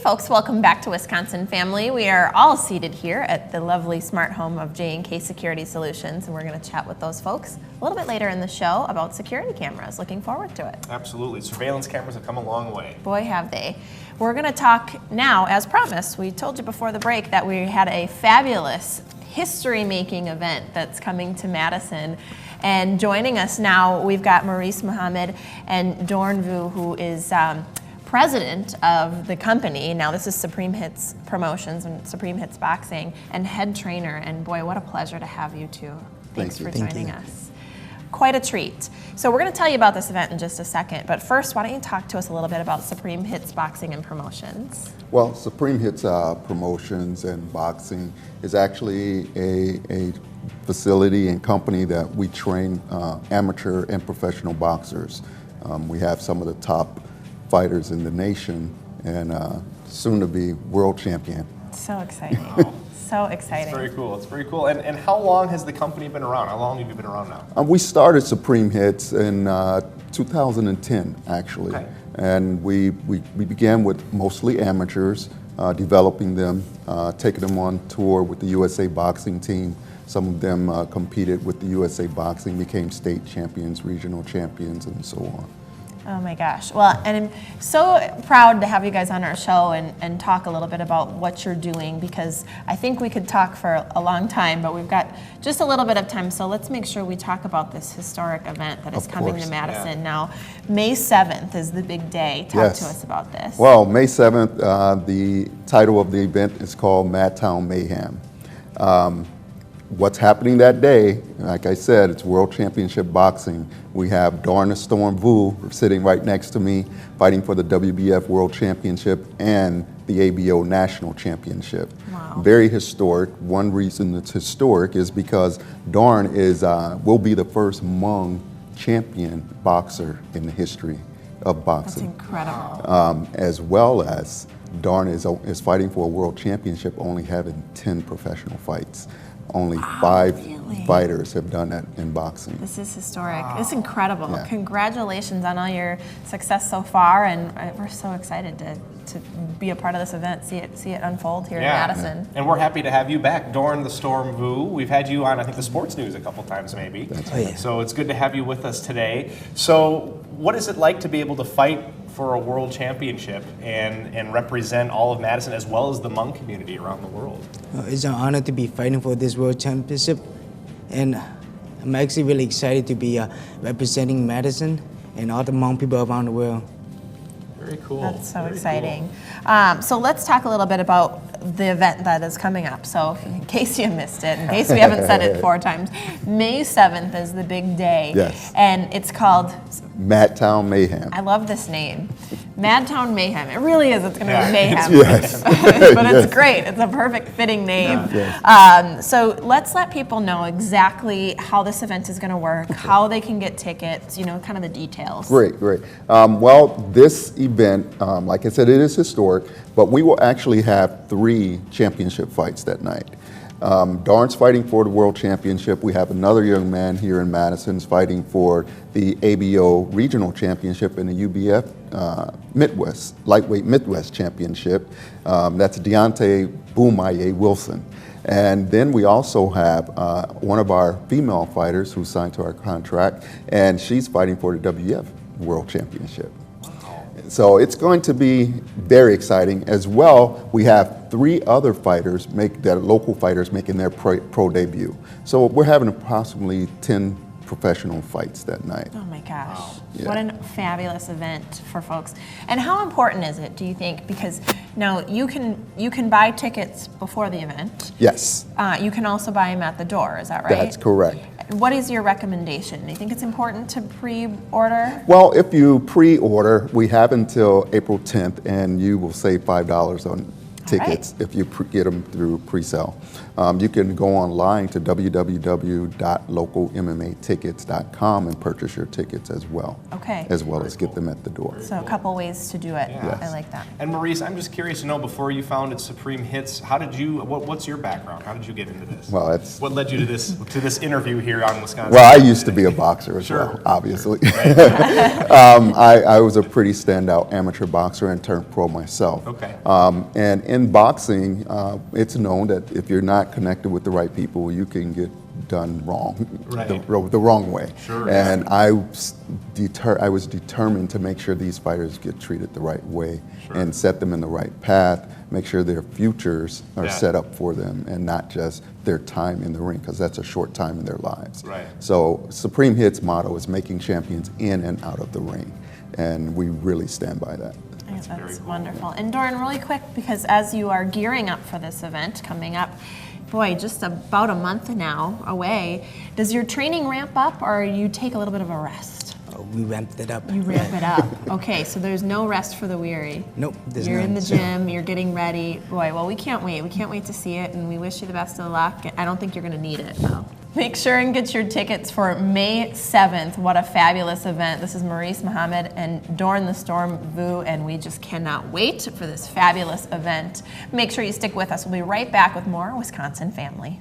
Folks, welcome back to Wisconsin Family. We are all seated here at the lovely smart home of J&K Security Solutions, and we're going to chat with those folks a little bit later in the show about security cameras. Looking forward to it. Absolutely. Surveillance cameras have come a long way. Boy, have they. We're going to talk now, as promised. We told you before the break that we had a fabulous history-making event that's coming to Madison. And joining us now, we've got Maurice Mohammed and Duarn, who is president of the company. Now this is Supreme Hits Promotions and Supreme Hits Boxing, and head trainer. And boy, what a pleasure to have you two. Thanks for joining us. Quite a treat. So we're going to tell you about this event in just a second, but first, why don't you talk to us a little bit about Supreme Hits Boxing and Promotions? Well, Supreme Hits Promotions and Boxing is actually a facility and company that we train amateur and professional boxers. We have some of the top fighters in the nation, and soon to be world champion. So exciting. So exciting. It's very cool. It's very cool. And how long has the company been around? How long have you been around now? We started Supreme Hits in 2010, actually. Okay. And we began with mostly amateurs, developing them, taking them on tour with the USA Boxing team. Some of them competed with the USA Boxing, became state champions, regional champions, and so on. Oh my gosh. Well, and I'm so proud to have you guys on our show and talk a little bit about what you're doing, because I think we could talk for a long time, but we've got just a little bit of time, so let's make sure we talk about this historic event that is coming to Madison. Now, May 7th is the big day. Talk to us about this. Well, May 7th, the title of the event is called Madtown Mayhem. What's happening that day, like I said, it's World Championship Boxing. We have Duarn the Storm Vu sitting right next to me, fighting for the WBF World Championship and the ABO National Championship. Wow. Very historic. One reason it's historic is because Duarn will be the first Hmong champion boxer in the history of boxing. That's incredible. As well as Duarn is fighting for a world championship, only having 10 professional fights. Only 5 fighters have done that in boxing. This is historic. It's incredible. Yeah. Congratulations on all your success so far, and we're so excited to be a part of this event, see it unfold here in Madison. And we're happy to have you back, Duarn the Storm Vu. We've had you on, I think, the sports news a couple times maybe. That's right. So it's good to have you with us today. So what is it like to be able to fight for a world championship and represent all of Madison as well as the Hmong community around the world? It's an honor to be fighting for this world championship, and I'm actually really excited to be representing Madison and all the Hmong people around the world. Very cool. That's so exciting. Cool. So let's talk a little bit about the event that is coming up. So in case you missed it, in case we haven't said it 4 times, May 7th is the big day. Yes. And it's called Madtown Mayhem. I love this name. Madtown Mayhem. It really is. It's going to be mayhem. Yes. But it's great. It's a perfect fitting name. Yes. So let's let people know exactly how this event is going to work, how they can get tickets, kind of the details. Great. Well, this event, like I said, it is historic, but we will actually have 3 championship fights that night. Duarn's fighting for the World Championship. We have another young man here in Madison fighting for the ABO Regional Championship and the UBF Lightweight Midwest Championship. That's Deontay Boomaye Wilson. And then we also have one of our female fighters who signed to our contract, and she's fighting for the WBF World Championship. So it's going to be very exciting. As well, we have 3 other fighters, local fighters making their pro debut. So we're having approximately 10 professional fights that night. Oh my gosh. Wow. Yeah. What a fabulous event for folks. And how important is it, do you think? Because now you can buy tickets before the event. Yes. You can also buy them at the door, is that right? That's correct. What is your recommendation? Do you think it's important to pre-order? Well, if you pre-order, we have until April 10th, and you will save $5 on tickets if you get them through pre-sale. You can go online to www.localmmatickets.com and purchase your tickets as well. Okay. As well as get them at the door. So a couple ways to do it. Yes. I like that. And Maurice, I'm just curious to know, before you founded Supreme Hits, how did you? What's your background? How did you get into this? Well, it's What led you to this interview here on Wisconsin? well, I used to be a boxer as Sure. well, obviously. I was a pretty standout amateur boxer and turned pro myself. Okay. And in boxing, it's known that if you're not connected with the right people, you can get done wrong, Right. the wrong way. Sure. And I was determined to make sure these fighters get treated the right way and set them in the right path, make sure their futures are Yeah. set up for them and not just their time in the ring, because that's a short time in their lives. Right. So Supreme Hits motto is making champions in and out of the ring, and we really stand by that. I think very that's cool. wonderful. And Duarn, really quick, because as you are gearing up for this event coming up, boy, just about a month now away, does your training ramp up or you take a little bit of a rest? We ramped it up. You ramp it up. Okay, so there's no rest for the weary. Nope, there's You're in none. the gym, you're getting ready. Boy, well, we can't wait. We can't wait to see it, and we wish you the best of luck. I don't think you're going to need it, though. Make sure and get your tickets for May 7th. What a fabulous event. This is Maurice Muhammad and Duarn the Storm Vu, and we just cannot wait for this fabulous event. Make sure you stick with us. We'll be right back with more Wisconsin Family.